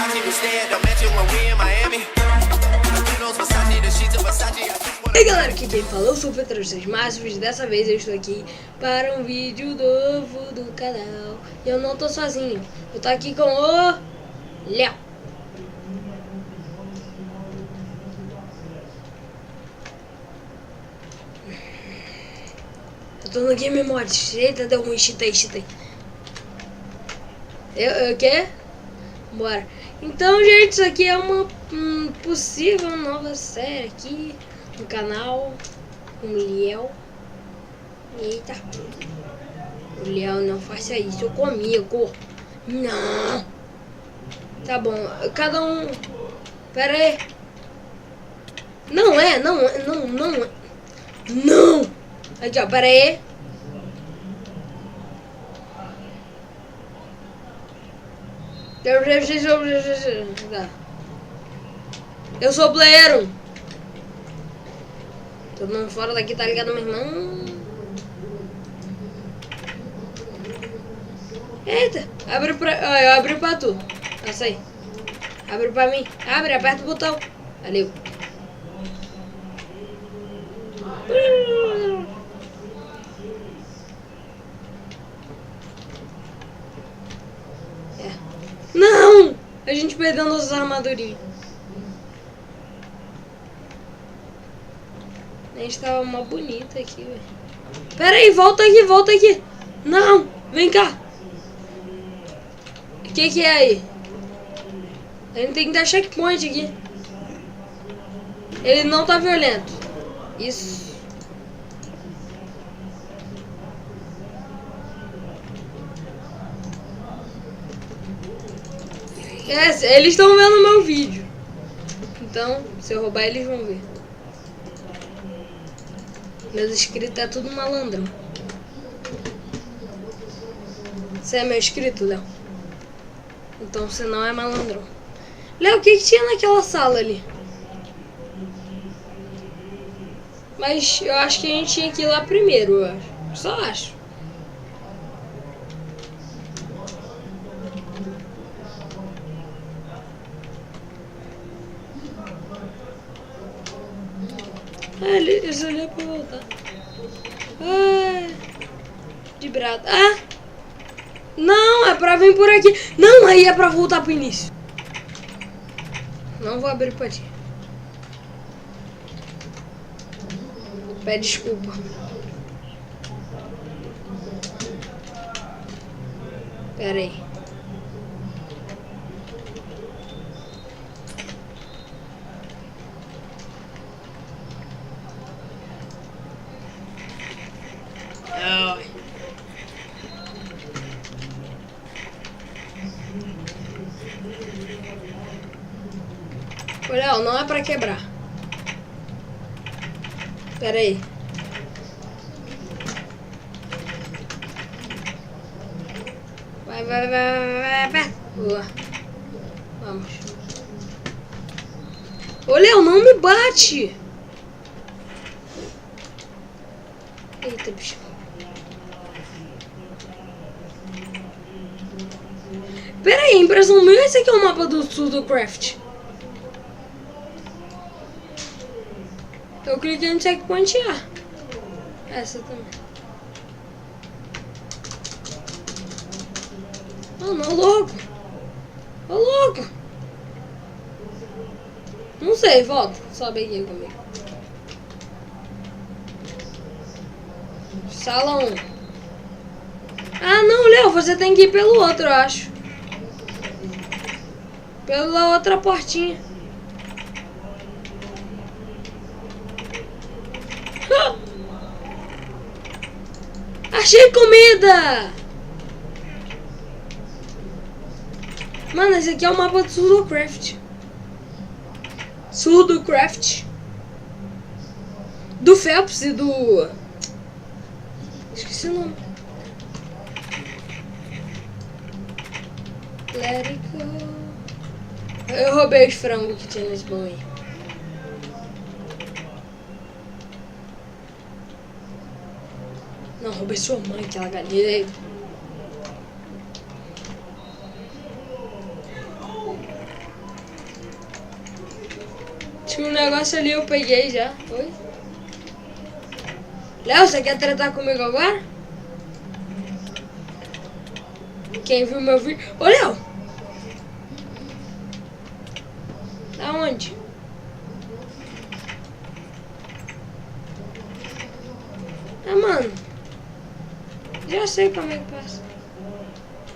E aí galera, aqui quem falou, eu sou o Petro, mais um vídeo. Dessa vez eu estou aqui para um vídeo novo do canal. E eu não tô sozinho, eu tô aqui com o Léo. Eu tô no Game Mods. Eita, deu ruim, cheatei. Eu quê? Bora. Então, gente, isso aqui é uma possível nova série aqui no canal com o Léo. Eita. O Léo, não faça isso comigo. Não. Tá bom, cada um... Pera aí. Não. Aqui, ó, pera aí. Eu sou o player 1. Todo mundo fora daqui, tá ligado, meu irmão? Eita, abre pra... eu abri pra tu. Nossa aí. Abre pra mim. Abre, aperta o botão. Valeu. Não! A gente perdeu nossas armadurinhas. A gente tava uma bonita aqui, velho. Pera aí, volta aqui. Não! Vem cá. O que é aí? A gente tem que dar checkpoint aqui. Ele não tá violento. Isso. Eles estão vendo meu vídeo. Então, se eu roubar, eles vão ver. Meus inscritos é tudo malandrão. Você é meu inscrito, Léo? Então você não é malandrão. Léo, o que tinha naquela sala ali? Mas eu acho que a gente tinha que ir lá primeiro, eu acho. Só acho. Eles olham pra voltar. De brado. Não, é pra vir por aqui. Não, aí é pra voltar pro início. Não vou abrir pra ti. Pede desculpa. Pera aí. Olha, não é pra quebrar. Pera aí. Vai. Boa. Vamos. Ô, Léo, não me bate. Eita, bicho. Pera aí, impressão minha, esse aqui é o mapa do Sudocraft. Eu cliquei no checkpoint A. Essa também. Oh, não, louco. Ô, louco. Não sei, volta. Sobe aqui comigo. Sala 1. Ah, não, Léo, você tem que ir pelo outro, eu acho. Pela outra portinha. Achei comida! Mano, esse aqui é o mapa do Sudocraft. Do Phelps e do... Esqueci o nome. Let it go. Eu roubei os frangos que tinha nesse bolo aí. Não, roubei sua mãe, aquela galinha aí. Tinha um negócio ali, eu peguei já. Oi? Léo, você quer tratar comigo agora? Quem viu meu vídeo... Ô, Léo! Aonde? Ah, mano. Já sei como é que passa.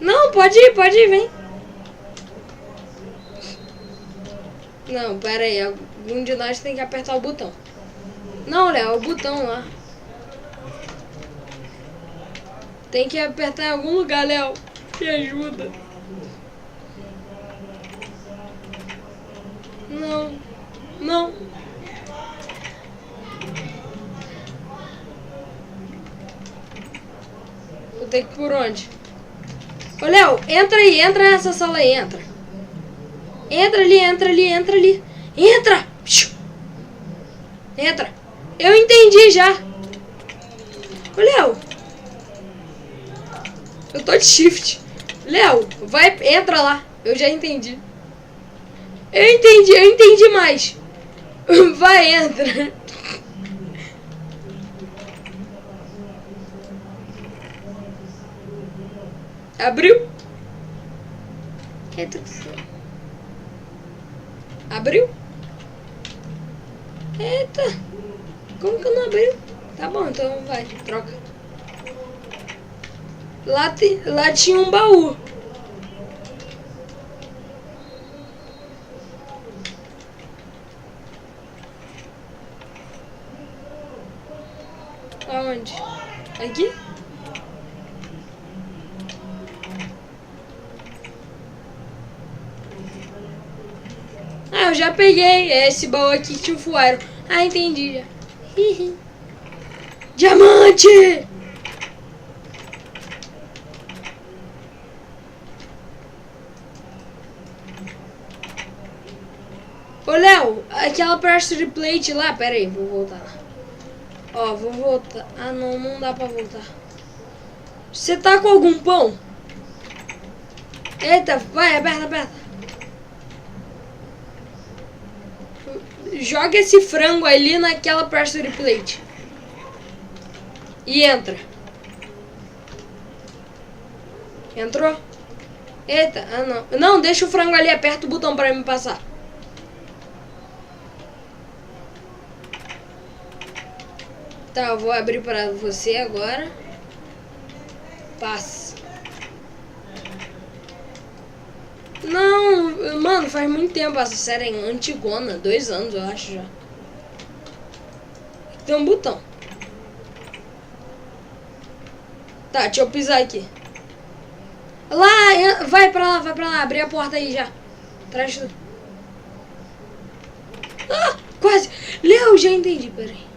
Não, pode ir, vem. Não, pera aí. Algum de nós tem que apertar o botão. Não, Léo, o botão lá. Tem que apertar em algum lugar, Léo. Me ajuda. Não. Não. Vou ter que ir por onde? Ô, Léo, entra aí. Entra nessa sala aí, entra. Entra ali. Entra! Entra. Eu entendi já. Ô, Léo. Eu tô de shift. Léo, vai, entra lá. Eu já entendi. Eu entendi mais. Vai, entra. Abriu? Eita, que foi? Abriu? Eita. Como que não abriu? Tá bom, então vai, troca. Lá tinha um baú. Aonde? Aqui? Ah, eu já peguei. É esse baú aqui que tinha o Fuaro. Ah, entendi já. Diamante! Ô, Léo, aquela pressure plate lá. Pera aí, vou voltar lá. Ó, vou voltar. Ah, não dá pra voltar. Você tá com algum pão? Eita, vai, aperta. Joga esse frango ali naquela pressure plate. E entra. Entrou? Eita, ah não. Não, deixa o frango ali, aperta o botão pra me passar. Tá, eu vou abrir pra você agora. Passa. Não, mano, faz muito tempo essa série é antigona, 2 anos eu acho já. Tem um botão. Tá, deixa eu pisar aqui. Lá, vai pra lá, abri a porta aí já. Traz. Ah, quase. Léo, já entendi, peraí.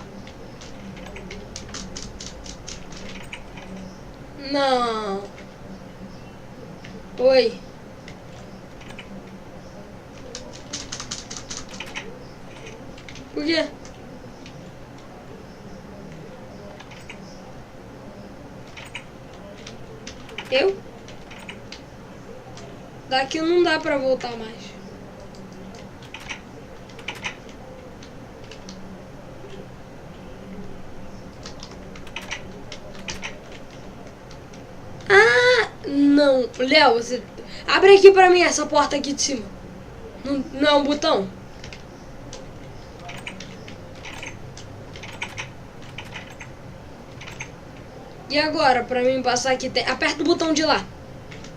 Não. Oi. Por quê? Eu? Daqui não dá pra voltar mais. Ah, não. Léo, você... Abre aqui pra mim essa porta aqui de cima. Não é um botão? E agora, pra mim passar aqui, aperta o botão de lá.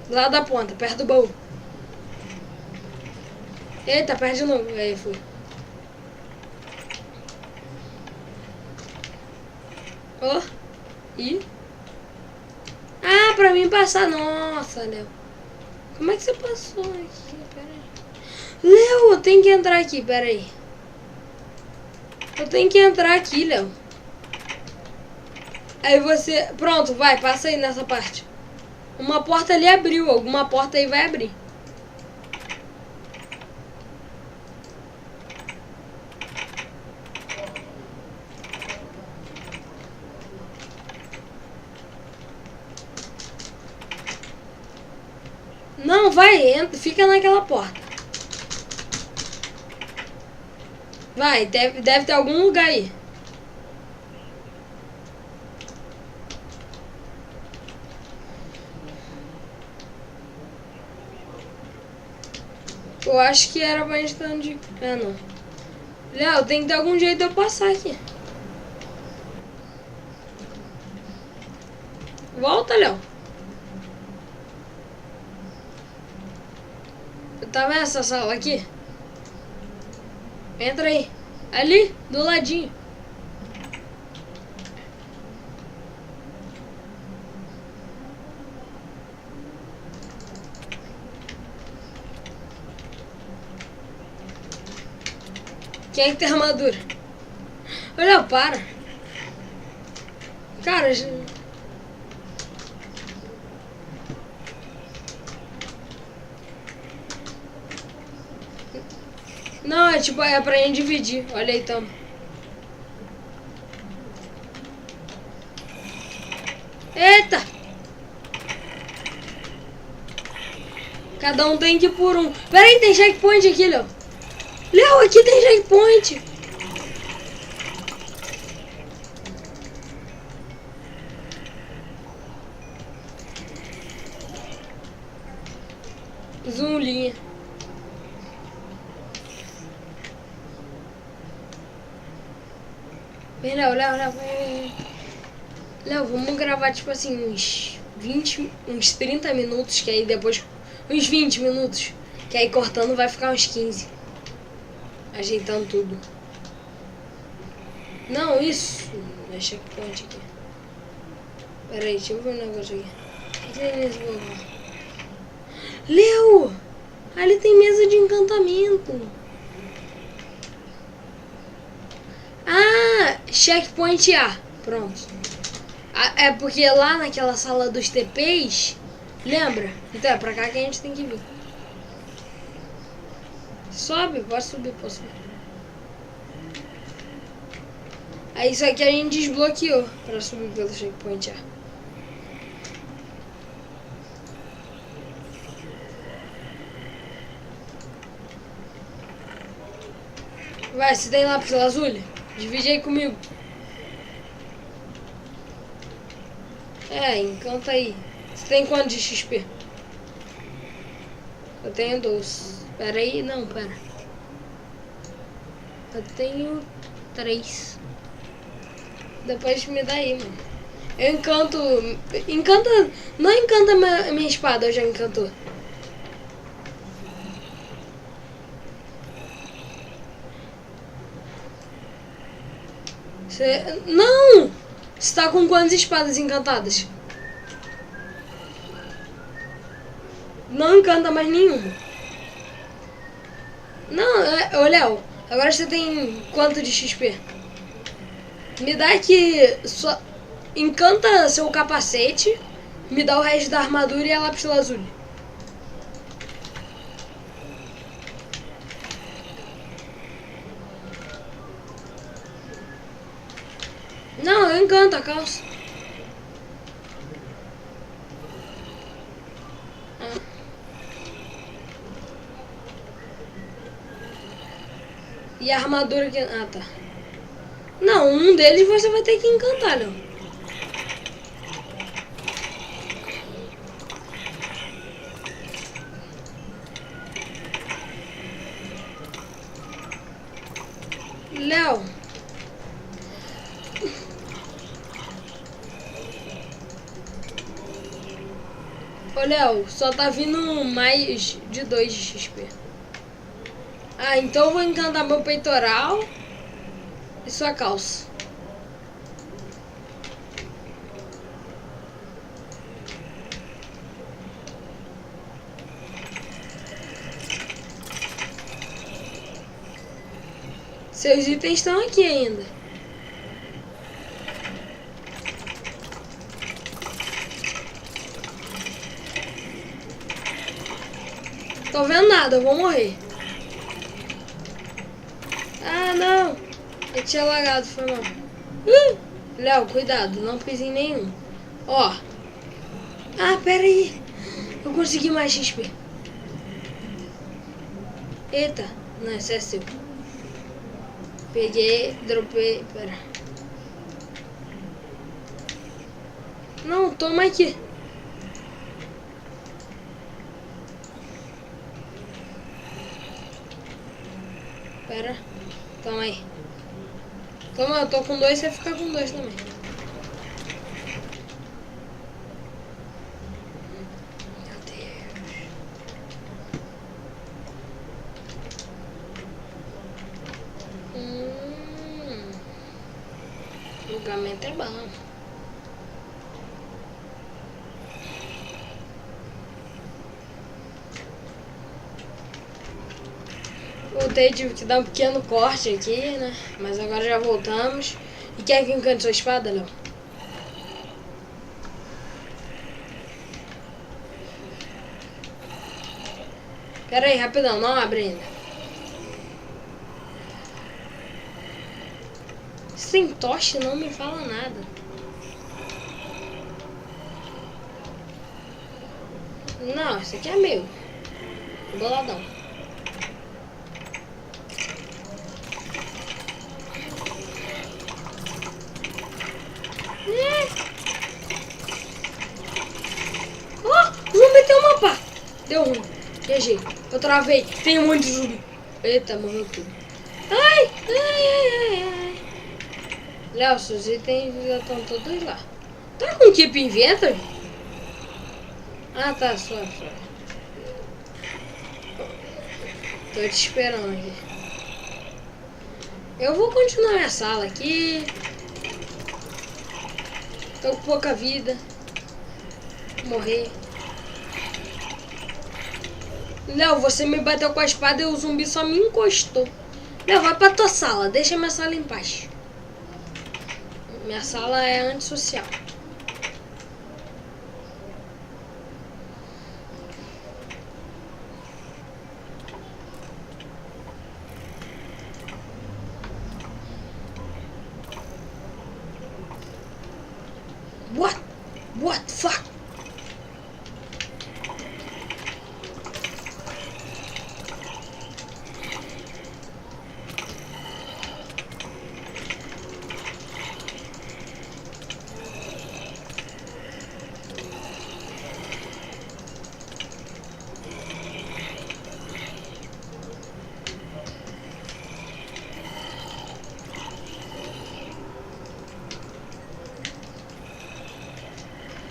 Lá da ponta, perto do baú. Eita, aperta de novo. Aí, fui. Ó. E... Ah, pra mim passar. Nossa, Léo. Como é que você passou aqui? Pera aí. Léo, eu tenho que entrar aqui, pera aí. Eu tenho que entrar aqui, Léo. Aí você... Pronto, vai, passa aí nessa parte. Uma porta ali abriu, alguma porta aí vai abrir. Não, vai, entra, fica naquela porta. Vai, deve ter algum lugar aí. Eu acho que era pra gente estar onde... Ah, não. Léo, tem que ter algum jeito de eu passar aqui. Volta, Léo. Tá vendo essa sala aqui? Entra aí. Ali, do ladinho. Quem é que tem armadura? Olha, para. Cara, não, é tipo, é pra gente dividir. Olha aí, tamo. Eita! Cada um tem que ir por um. Pera aí, tem checkpoint aqui, Léo. Léo, aqui tem checkpoint. Zoom linha. Vem, Léo, vem. Léo, vamos gravar tipo assim uns 20, uns 30 minutos, que aí depois... Uns 20 minutos, que aí cortando vai ficar uns 15. Ajeitando tudo. Não, isso. É checkpoint aqui. Pera aí, deixa eu ver um negócio aqui. O que tem nesse lugar? Léo! Ali tem mesa de encantamento. Ah, checkpoint A. Pronto. É porque lá naquela sala dos TPs, lembra? Então é pra cá que a gente tem que vir. Sobe, pode subir, posso subir. Aí isso aqui a gente desbloqueou pra subir pelo checkpoint A. Vai, se tem lápis lazuli, divide aí comigo. É, encanta aí. Você tem quanto de XP? Eu tenho 12. Pera aí, não, pera. Eu tenho 3. Depois me dá aí, mano. Eu encanto... Encanta... Não encanta minha espada, eu já encantou. Não! Você tá com quantas espadas encantadas? Não encanta mais nenhuma. Não, ô Léo, agora você tem quanto de XP? Me dá aqui, só encanta seu capacete, me dá o resto da armadura e a lápis lazuli. Não, eu encanto a calça. E a armadura que... Ah, tá. Não, um deles você vai ter que encantar, Léo. Léo. Ô, Léo, só tá vindo mais de 2 de XP. Ah, então eu vou encantar meu peitoral e sua calça. Seus itens estão aqui ainda. Tô vendo nada, eu vou morrer. Ah, não. Eu tinha lagado, foi mal. Léo, cuidado, não pise em nenhum. Ó. Ah, pera aí. Eu consegui mais XP. Eita. Não, esse é seu. Peguei, dropei, pera. Não, toma aqui. Pera, toma aí. Toma, eu tô com 2, você fica com 2 também. Meu Deus. O julgamento é bom. Voltei, tive que dar um pequeno corte aqui, né? Mas agora já voltamos. E quer que encante sua espada, Léo? Pera aí, rapidão, não abre ainda. Sem tocha não me fala nada. Não, esse aqui é meu. Boladão. O zumbi tem uma pá. Deu ruim. GG. Eu travei. Tem um monte de zumbi. Eita, morreu tudo. Ai, ai, ai, ai, ai. Léo, seus itens já estão todos lá. Tá com Keep Inventory? Ah, tá, só. Tô te esperando aqui. Eu vou continuar minha sala aqui. Tô com pouca vida. Vou morrer. Léo, você me bateu com a espada e o zumbi só me encostou. Léo, vai pra tua sala. Deixa minha sala em paz. Minha sala é antissocial. What the fuck?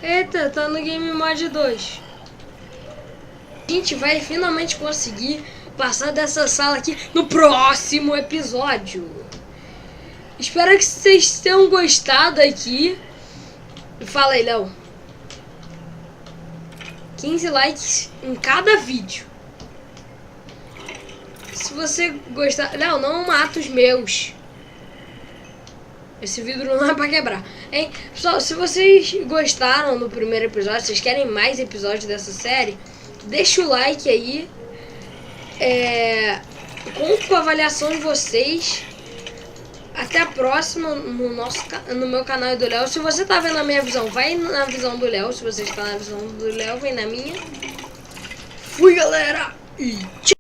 Eita, tá no Game Mode 2. A gente vai finalmente conseguir passar dessa sala aqui no próximo episódio. Espero que vocês tenham gostado aqui. Fala aí, Léo. 15 likes em cada vídeo. Se você gostar... Léo, não mata os meus. Esse vidro não é pra quebrar, hein? Pessoal, se vocês gostaram do primeiro episódio, vocês querem mais episódios dessa série, deixa o like aí. Conto com a avaliação de vocês. Até a próxima no meu canal do Léo. Se você tá vendo a minha visão, vai na visão do Léo. Se você está na visão do Léo, vem na minha. Fui, galera! E tchau!